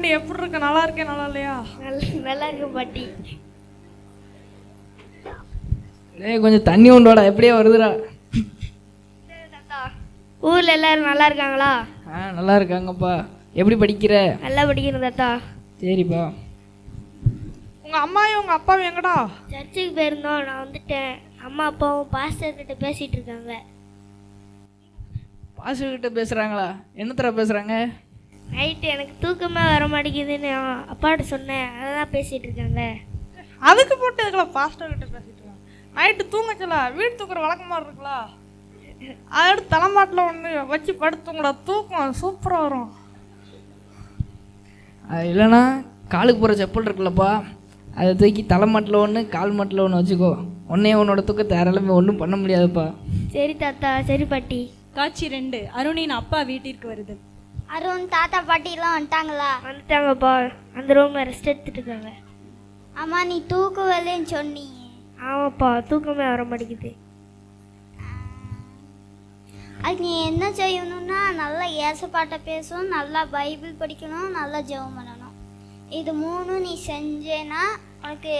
Friend எப்படி இருக்க? நல்லா இருக்கேன், நல்லா இல்லையா? நல்லா இருக்கு பாட்டி. டேய் கொஞ்சம் தண்ணி உண்டோடா, எப்படியே வருதுடா. தாத்தா, ஊர்ல எல்லாரும் நல்லா இருக்காங்களா? நல்லா இருக்காங்கப்பா. எப்படி படிக்கிற? நல்லா படிக்கிறேன் தாத்தா. சரிப்பா. உங்க அம்மாவும் உங்க அப்பாவும் எங்கடா? சர்ச்சுக்கு போயிருந்தோம், நான் வந்துட்டேன். அம்மா அப்பாவும் பாஸ்டர் கிட்ட பேசிட்டு இருக்காங்க. பாஸ்டர் கிட்ட பேசுறாங்களா? என்னத்தர பேசுறாங்க? நைட்டு எனக்கு தூக்கமே வர மாட்டேங்குதுன்னு அப்பாட்ட சொன்னேன், அதான் பேசிட்டு இருக்காங்க. அதுக்கு போட்டு எதுக்குல பாஸ்டர் கிட்ட பேசிட்டு இருக்காங்க? நைட்டு தூங்கச்சல வீடு தூக்குற வழக்கமா இருக்குங்களா? அதோட தலைமாட்டில் ஒன்று வச்சு படுத்துங்களா, தூக்கம் சூப்பராக வரும். இல்லைண்ணா, காலுக்கு போகிற செப்பல் இருக்குல்லப்பா, அதை தூக்கி தலைமாட்டில் ஒன்று கால் மாட்டில் ஒன்று வச்சுக்கோ. உன்னே உன்னோட தூக்கத்தை யாராலுமே ஒன்றும் பண்ண முடியாதுப்பா. சரி தாத்தா. சரி பாட்டி. காட்சி 2. அருணின் அப்பா வீட்டிற்கு வருது. அருண் தாத்தா பாட்டிலாம் வந்துட்டாங்களா? வந்துட்டாங்கப்பா. அந்த ரூமில் ரெஸ்ட் எடுத்துட்டு இருக்காங்க. அம்மா நீ தூக்கவில்லைன்னு சொன்னீங்க. ஆமாப்பா, தூக்கமே வர மாட்டேங்குது. அதுக்கு நீ என்ன செய்யணும்னா நல்லா ஏசப்பாட்டை பேசணும், நல்லா பைபிள் படிக்கணும், நல்லா ஜெபம் பண்ணணும். இது 3 நீ செஞ்சேன்னா உனக்கு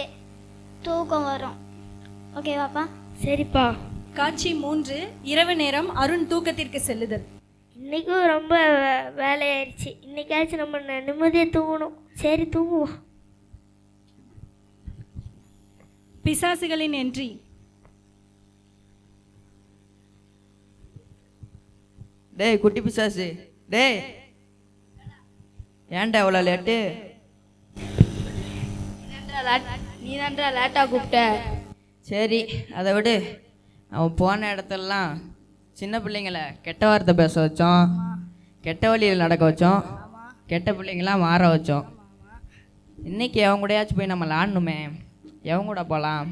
தூக்கம் வரும். ஓகேவாப்பா? சரிப்பா. காட்சி 3. இரவு நேரம். அருண் தூக்கத்திற்கு செல்லுதல். இன்றைக்கும் ரொம்ப வேலையாயிருச்சு. இன்னைக்காச்சும் நம்ம நிம்மதியாக தூங்கணும். சரி தூங்குவோம். பிசாசுகளின் என்ட்ரி. டேய் குட்டி பிசாசு, டேய் ஏன்டா எவ்வளோ லேட்டு? நீ தான்டா லேட்டாக கூப்பிட்ட. சரி அதை விடு. அவன் போன இடத்துலலாம் சின்ன பிள்ளைங்கள கெட்ட வார்த்தை பேச வச்சோம், கெட்ட வழியில் நடக்க வச்சோம், கெட்ட பிள்ளைங்களாம் மாற வச்சோம். இன்னைக்கு எவன் கூடயாச்சும் போய் நம்ம விளாடணுமே. எவன் கூட போகலாம்?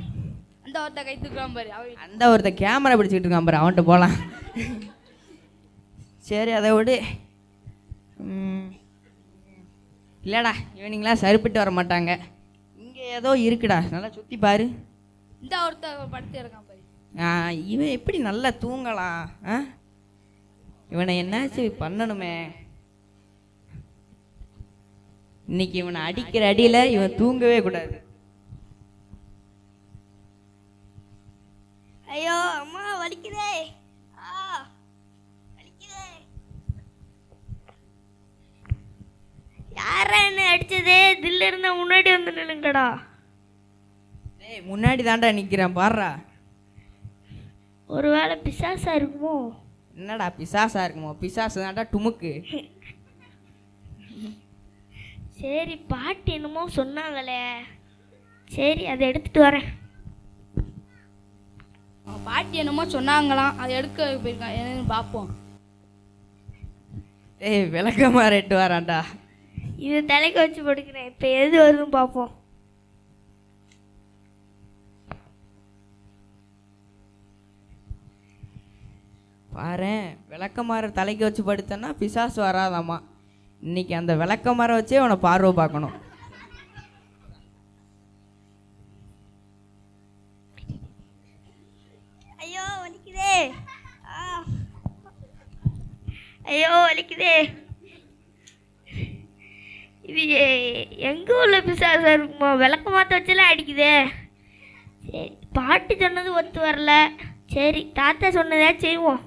அந்த ஒருத்த கை தூக்கலாம் பாரு. அந்த ஒருத்த கேமரா பிடிச்சிக்கிட்டு இருக்கான் பாரு, அவன்கிட்ட போகலாம். சரி அதை விடு. இல்லைடா, இவனிங்களாம் சரிப்பட்டு வர மாட்டாங்க. இங்கே ஏதோ இருக்குடா, நல்லா சுற்றி பாரு. இந்த ஒருத்த படுத்து இருக்கான் பாரு. இவன் எப்படி நல்லா தூங்கலாம்? இவனை என்னாச்சும் பண்ணணுமே. இன்னைக்கு இவனை அடிக்கிற அடியில் இவன் தூங்கவே கூடாது. ஐயோ அம்மா வலிக்குதே. வலிக்குதே. யாரா என்ன அடிச்சதே? தில்ல இருந்தா முன்னாடி வந்து நில்லுங்கடா. டேய் முன்னாடி தாண்டா நிற்கிறேன் பாடுறா. ஒருவேளை பிசாசா இருக்குமோ? என்னடா பிசாசா இருக்குமோ? பிசாசு தாண்டா டுமுக்கு. சரி பாட்டி என்னமோ சொன்னாங்களே, சரி அதை எடுத்துட்டு வரேன். பாட்டி என்னமோ சொன்னாங்களாம், அதை எடுக்க போயிருக்கான். என்னன்னு பார்ப்போம். ஏய் விளக்கமா ரெட்டு வரான்டா. இது தலைக்கு வச்சு படுக்கிறேன். இப்போ எது வருதுன்னு பார்ப்போம். பாரேன், விளக்கமாற தலைக்கு வச்சு படுத்தேன்னா பிசாசு வராதாம்மா. இன்னைக்கு அந்த விளக்கமாற வச்சே அவனை பார்வை பார்க்கணும். ஐயோ வலிக்குதே. ஐயோ வலிக்குதே. இது எங்க உள்ள பிசாசா இருக்குமோ? விளக்க மாற்ற வச்செல்லாம் அடிக்குதே. சரி பாட்டி சொன்னது ஒத்து வரல. சரி தாத்தா சொன்னதே செய்வோம்.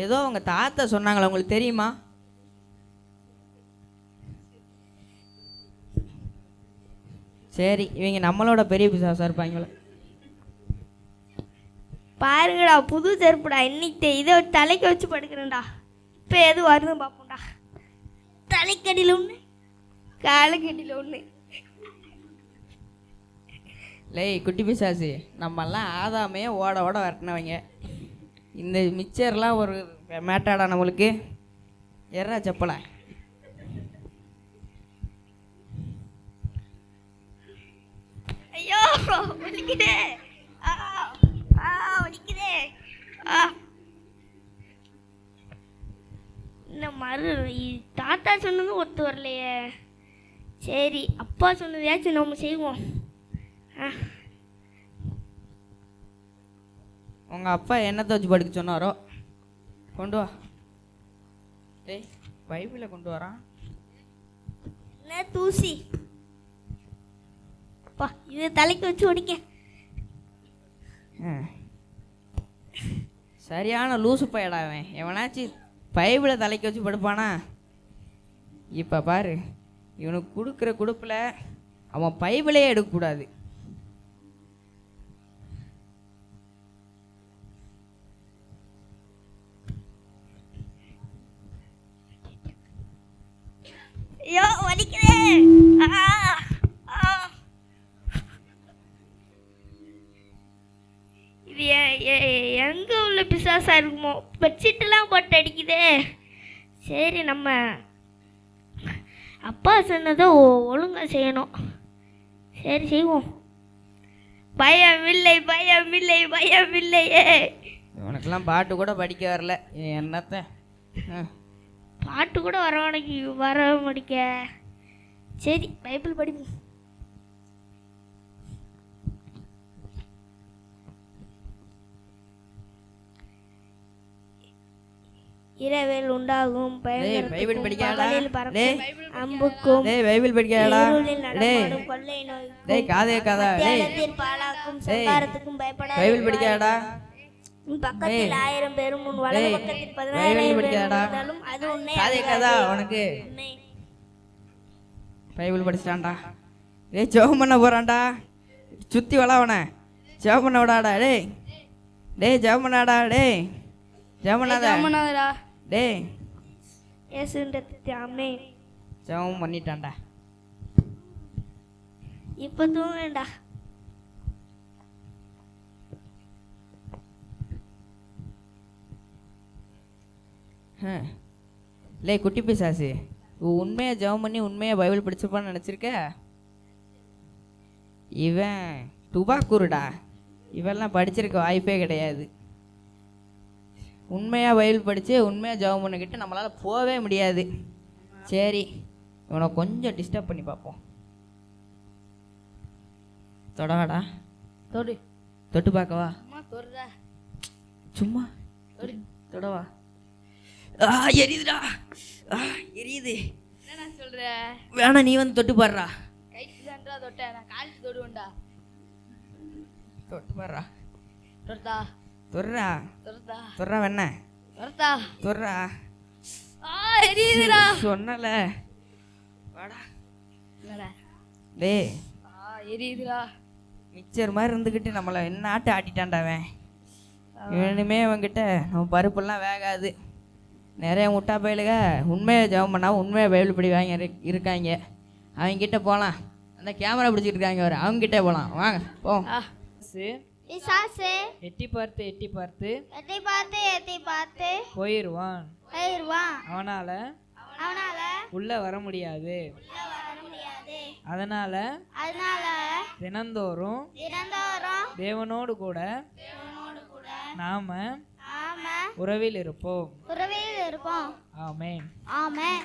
ஏதோ அவங்க தாத்தா சொன்னாங்களா, உங்களுக்கு தெரியுமா? சரி இவங்க நம்மளோட பெரிய பிசாசா இருப்பாங்களா? பாருங்கடா, புது செருப்புடா. இன்னைக்கு இதை தலைக்கு வச்சு படுக்கிறேன்டா. இப்போ எது வருதுன்னு பார்ப்போம்டா. தலைக்கடியில் ஒன்று, காலுக்கடியில் ஒன்று. லேய் குட்டி பிசாசு, நம்மெல்லாம் ஆதாமே ஓட ஓட வரட்டினவங்க. இந்த மிச்சர்லாம் ஒரு மேட்டாடா நம்மளுக்கு. எறா செப்பலா. ஐயோ வலிக்குதே. வலிக்குதே. இந்த தாத்தா சொன்னதும் ஒத்து வரலையே. சரி அப்பா சொன்னதையாச்சும் நம்ம செய்வோம். உங்கள் அப்பா என்னத்தை வச்சு படுக்க சொன்னாரோ கொண்டு வா. டேய் பைபிளை கொண்டு வரான். என்ன என்ன தூசி பா, இது தலைக்கு வச்சு ஓடிக்க. சரியான லூசு பையடாவேன். எவனாச்சும் பைபிளை தலைக்கு வச்சு படுப்பானா? இப்போ பாரு, இவனுக்கு கொடுக்குற கொடுப்பில் அவன் பைபிளே எடுக்கக்கூடாது. ஐயோ வலிக்குதே. இது எங்கே உள்ள பிசாசா இருக்குமோ? பெட்ஷீட்டெல்லாம் போட்டு அடிக்குதே. சரி, நம்ம அப்பா சொன்னதை ஒழுங்காக செய்யணும். சரி செய்வோம். பயமில்லை பயமில்லை பயமில்லையே. இவனுக்கெல்லாம் பாட்டு கூட படிக்க வரல. என்னத்த பாட்டு கூட வர முடிக்க. சரி, பைபிள் படிப்போம். இரவில் உண்டாகும் பைபிள் படிக்காடா? அம்புக்கும் பைபிள் படிக்காடா? கொள்ளை நோய் டேய் காதே காதா? பாலாக்கும் சங்காரத்துக்கும் பயப்படாத. பைபிள் படிக்காடா? பக்கத்தில் 1000 பேரும் உன் வலது பக்கத்தில் 10000 பைபிள் படிக்காடா? இருந்தாலும் அது உன்னை காதே காதா உனக்கு? பைபிள் படிச்சிட்டான்டா. டேய் ஜெபம் பண்ண போறான்டா. சுத்தி வளவன ஜெபம் பண்ண விடாடா. டேய் டேய் ஜெபம் பண்ணாடா. டேய் ஜெபம் பண்ணாதடா. டேய் இயேசுவின் ஆமென். ஜெபம் பண்ணிட்டான்டா. இப்போ தூங்குடா. லே குட்டி பிசாசு, உண்மையாக ஜெபம் பண்ணி உண்மையாக பைபிள் படிச்சிருப்பான்னு நினச்சிருக்க? இவன் துபாக்கூருடா. இவெல்லாம் படிச்சிருக்க வாய்ப்பே கிடையாது. உண்மையாக பைபிள் படித்து உண்மையாக ஜெபம் பண்ணிக்கிட்டு நம்மளால் போகவே முடியாது. சரி, இவனை கொஞ்சம் டிஸ்டர்ப் பண்ணி பார்ப்போம். தொடவாடா. தொடு. தொட்டு பார்க்கவா? தொடுறா. சும்மா தொடவா? எரியுதுடா. எரியுது. என்ன சொல்ற? வேணா நீ வந்து தொட்டு பாடுறா. கைக்கு தான்டா தொட்டேன், நான் காலில் தொடுவேன்டா. தொட்டு பாடுறா. தொடுதா. தொடுறா. தொடுதா. தொடுறா வேணா. தொடுதா. தொடுறா. எரியுதுடா. சொன்னல வாடா. என்னடா? டேய் எரியுதுடா. மிச்சர் மாதிரி இருந்துக்கிட்டு நம்மளை என்ன ஆட்டு ஆட்டிட்டான்டாவன். இவனுமே அவன்கிட்ட நம்ம பருப்பெல்லாம் வேகாது. நிறைய முட்டா பயிலுக உண்மையை ஜெபம் பண்ணால் உண்மையை பைபிள் படி வாங்கி இருக்காங்க. அவங்ககிட்ட போகலாம். அந்த கேமரா பிடிச்சிட்டு இருக்காங்க வர, அவங்ககிட்ட போகலாம். வாங்க போ. பிசாசு எட்டி பார்த்து எட்டி பார்த்து போயிடுவான். அவனால உள்ள வர முடியாது. அதனால தினந்தோறும் தேவனோடு கூட நாம உறவில் இருப்போம். ஆமென். ஆமென். ஆமென்.